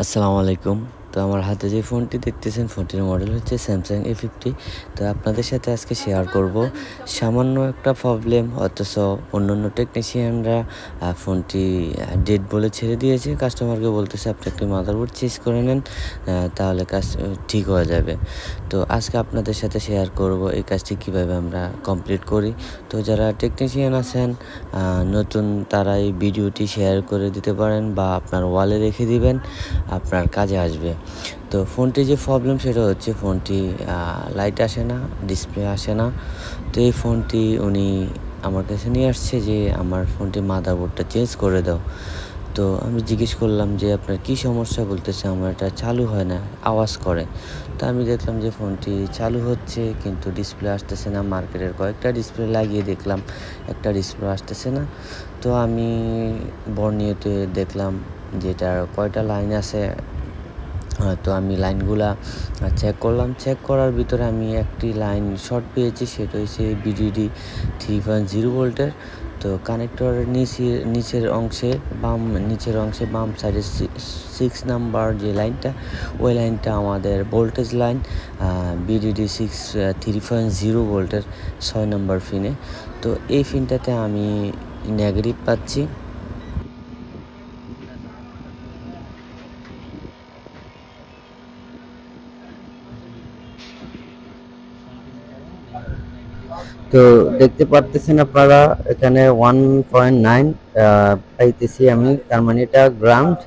আসসালামু আলাইকুম। তো আমার হাতে যে ফোনটি দেখতেছেন, ফোনটির মডেল হচ্ছে Samsung A50। তো আপনাদের সাথে আজকে শেয়ার করব সামান্য একটা প্রবলেম, অথচ অন্যান্য টেকনিশিয়ানরা ফোনটি ডেড বলে ছেড়ে দিয়েছে। কাস্টমারকে বলতেছে আপনি একটি মাদারবোর্ড চেঞ্জ করে নেন, তাহলে কাজ ঠিক হয়ে যাবে। তো আজকে আপনাদের সাথে শেয়ার করব এই কাজটি কিভাবে আমরা কমপ্লিট করি। তো যারা টেকনিশিয়ান আছেন নতুন, তারা এই ভিডিওটি শেয়ার করে দিতে পারেন বা আপনার ওয়ালে রেখে দিবেন, আপনার কাজে আসবে। তো ফোনটির যে প্রবলেম সেটা হচ্ছে ফোনটি লাইট আসে না, ডিসপ্লে আসে না। তো এই ফোনটি উনি আমার কাছে নিয়ে আসছে যে আমার ফোনটির মাদারবোর্ডটা চেঞ্জ করে দাও। তো আমি জিজ্ঞেস করলাম যে আপনার কী সমস্যা? বলতেছে আমার এটা চালু হয় না, আওয়াজ করে। তো আমি দেখলাম যে ফোনটি চালু হচ্ছে কিন্তু ডিসপ্লে আসতেছে না। মার্কেটের কয়েকটা ডিসপ্লে লাগিয়ে দেখলাম, একটা ডিসপ্লে আসতেছে না। তো আমি বর্ণিয়তে দেখলাম যে এটার কয়টা লাইন আছে। তো আমি লাইনগুলা চেক করলাম। চেক করার ভিতরে আমি একটি লাইন শর্ট পেয়েছি, সেটা হচ্ছে VDD 3.0 ভোল্টের। তো কানেক্টরের নিচের অংশে বাম সাইডে 6 নাম্বার যে লাইনটা, ওই লাইনটা আমাদের ভোল্টেজ লাইন, VDD 3.0 ভোল্টের 6 নাম্বার পিনে। তো এই পিনটাতে আমি নেগেটিভ পাচ্ছি। তো দেখতে পারতেছেন আপনারা এখানে 1.9 পাইতেছি আমি, তার মানে এটা গ্রাউন্ড।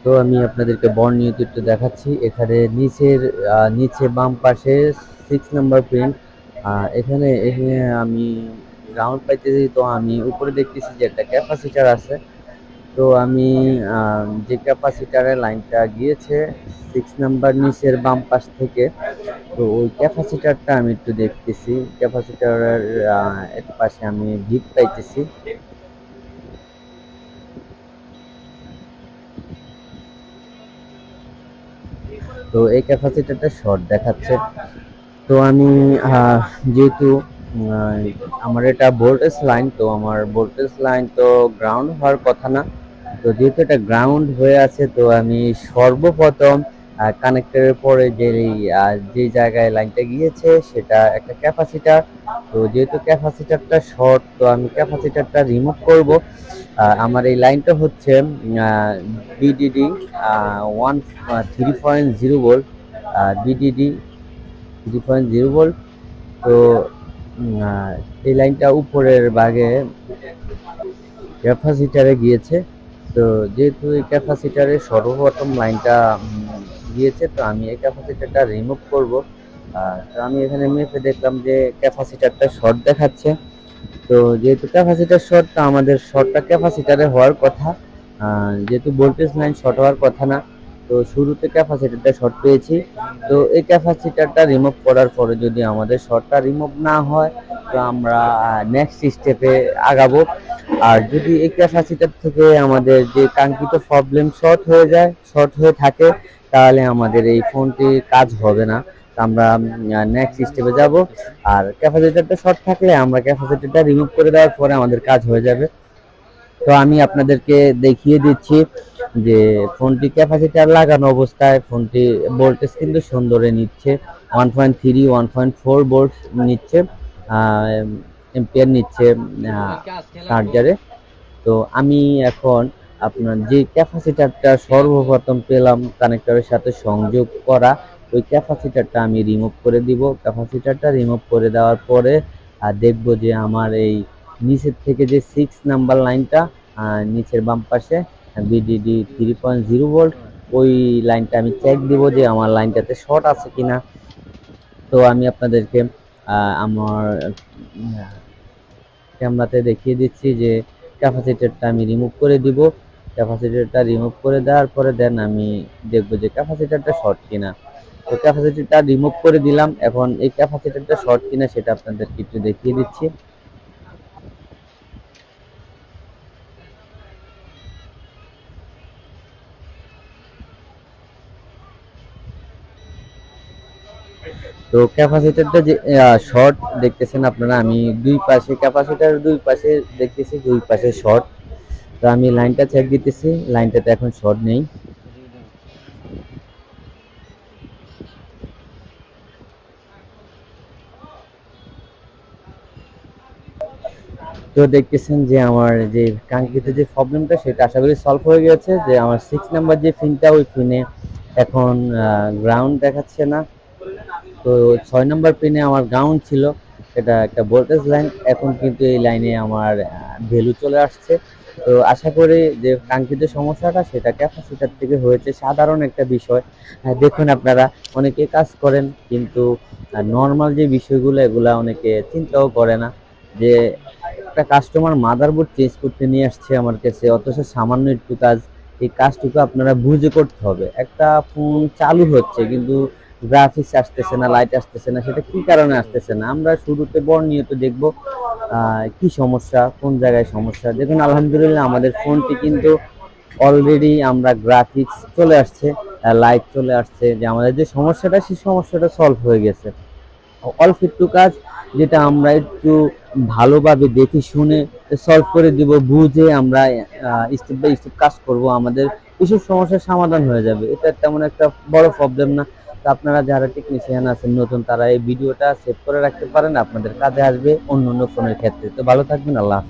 তো আমি আপনাদেরকে বর্ণিত একটু দেখাচ্ছি। এখানে নিচে বাম পাশে 6 নাম্বার পিন, এখানে এখানে আমি গ্রাউন্ড পাইতেছি। তো আমি উপরে দেখতেছি যে একটা ক্যাপাসিটার আছে। তো আমি যে ক্যাপাসিটারের লাইনটা গিয়েছে 6 নাম্বার নিচের বাম পাশ থেকে, তো ওই ক্যাপাসিটারটা আমি একটু দেখতেছি। ক্যাপাসিটারের এক পাশে আমি ভিট পাইতেছি। তো এই ক্যাপাসিটারটা শর্ট দেখাচ্ছে। তো আমি যেহেতু আহ, আমার এটা ভোল্টেজ লাইন, তো আমার ভোল্টেজ লাইন তো গ্রাউন্ড হওয়ার কথা না। তো যেহেতু এটা গ্রাউন্ড হয়ে আছে, তো আমি সর্বপ্রথম কানেক্টরের পরে যে জায়গায় লাইনটা গিয়েছে সেটা একটা ক্যাপাসিটার। তো যেহেতু ক্যাপাসিটারটা শর্ট, তো আমি ক্যাপাসিটারটা রিমুভ করব। আমার এই লাইনটা হচ্ছে বিডিডি 3.0 ভোল্ট, বিডিডি 3.0 ভোল্ট। তো এই লাইনটা উপরের ভাগে ক্যাপাসিটারে গিয়েছে। তো যেহেতু এই ক্যাপাসিটারে সর্বপ্রথম লাইনটা গিয়েছে, তো আমি এই ক্যাপাসিটারটা রিমুভ করব। তো আমি এখানে মেপে দেখলাম যে ক্যাপাসিটারটা শর্ট দেখাচ্ছে। তো যেহেতু ক্যাপাসিটার শর্ট, তো আমাদের শর্টটা ক্যাপাসিটারে হওয়ার কথা। যেহেতু ভোল্টেজ লাইন শর্ট হওয়ার কথা না, তো শুরুতে ক্যাপাসিটারটা শর্ট পেয়েছি। তো এই ক্যাপাসিটারটা রিমুভ করার পরে যদি আমাদের শর্টটা রিমুভ না হয়, তো আমরা নেক্সট স্টেপে আগাবো। আর যদি এই ক্যাপাসিটার থেকে আমাদের যে কাঙ্ক্ষিত প্রবলেম শর্ট হয়ে থাকে, তাহলে আমাদের এই ফোনটি কাজ হবে না। আমরা নেক্সট স্টেপে যাব। আর ক্যাপাসিটারটা শর্ট থাকলে আমরা ক্যাপাসিটারটা রিমুভ করে দেওয়ার পরে আমাদের কাজ হয়ে যাবে। তো আমি আপনাদেরকে দেখিয়ে দিচ্ছি যে ফোনটি ক্যাপাসিটার লাগানো অবস্থায় ফোনটি ভোল্টেজ কিন্তু সুন্দরে নিচ্ছে। 1.3 1.4 ভোল্ট নিচ্ছে, এম্পিয়ার নিচ্ছে চার্জারে। তো আমি এখন আপনার যে ক্যাপাসিটারটা সর্বপ্রথম পেলাম কানেক্টরের সাথে সংযোগ করা, ওই ক্যাপাসিটারটা আমি রিমুভ করে দিব। ক্যাপাসিটারটা রিমুভ করে দেওয়ার পরে দেখব যে আমার এই নিচের থেকে যে 6 নাম্বার লাইনটা নিচের বাম পাশে বিডিডি 3.0 ভোল্ট, ওই লাইনটা আমি চেক দিব যে আমার লাইনটাতে শর্ট আছে কিনা। তো আমি আপনাদেরকে আমার ক্যামেরাতে দেখিয়ে দিচ্ছি যে ক্যাপাসিটরটা আমি রিমুভ করে দিব। ক্যাপাসিটরটা রিমুভ করে দেওয়ার পরে দেন আমি দেখব যে ক্যাপাসিটরটা শর্ট কিনা। তো ক্যাপাসিটরটা রিমুভ করে দিলাম। এখন এই ক্যাপাসিটরটা শর্ট কিনা সেটা আপনাদেরকে একটু দেখিয়ে দিচ্ছি। তো তো ক্যাপাসিটরটা যে শর্ট দেখতেছেন আপনারা, আমি দুই পাশে ক্যাপাসিটর দুই পাশে দেখতেছি দুই পাশে শর্ট। তো আমি লাইনটা চেক দিতেছি, লাইনটাতে এখন শর্ট নেই। তো দেখতেছেন যে আমার যে কাঙ্ক্ষিত যে প্রবলেমটা সেটা আশা করি সলভ হয়ে গেছে, যে আমার 6 নাম্বার যে পিনটা ওই পিনে এখন গ্রাউন্ড দেখাচ্ছে না। তো 6 নাম্বার পিনে আমার গ্রাউন্ড ছিল, এটা একটা ভোল্টেজ লাইন, এখন কিন্তু এই লাইনে আমার ভ্যালু চলে আসছে। তো আশা করি যে কাঙ্ক্ষিত সমস্যাটা সেটা ক্যাপাসিটার থেকে হয়েছে, সাধারণ একটা বিষয়। দেখুন আপনারা অনেকে কাজ করেন কিন্তু নর্মাল যে বিষয়গুলো এগুলা অনেকে চিন্তাও করে না, যে একটা কাস্টমার মাদারবোর্ড চেঞ্জ করতে নিয়ে আসছে আমার কাছে, অথচ সামান্য একটু কাজ, এই কাজটুকু আপনারা বুঝে করতে হবে। একটা ফোন চালু হচ্ছে কিন্তু গ্রাফিক্স আসতেছে না, লাইট আসতেছে না, সেটা কি কারণে আসতেছে না, আমরা শুরুতে বর্ণিত দেখব কি সমস্যা, কোন জায়গায় সমস্যা। দেখুন আলহামদুলিল্লাহ আমাদের ফোনটি কিন্তু অলরেডি আমরা গ্রাফিক্স চলে আসছে, লাইট চলে আসছে, যে আমাদের যে সমস্যাটা সেই সমস্যাটা সলভ হয়ে গেছে। অল্প একটু কাজ যেটা আমরা একটু ভালোভাবে দেখে শুনে সলভ করে দিব, বুঝে আমরা স্টেপ বাই স্টেপ কাজ করব, আমাদের কিছু সমস্যার সমাধান হয়ে যাবে। এটা তেমন একটা বড় প্রবলেম না। তো আপনারা যারা টেকনিশিয়ান আছেন নতুন, তারা এই ভিডিওটা সেভ করে রাখতে পারেন, আপনাদের কাজে আসবে অন্য অন্য ফোনের ক্ষেত্রে। তো ভালো থাকবেন, আল্লাহ হাফেজ।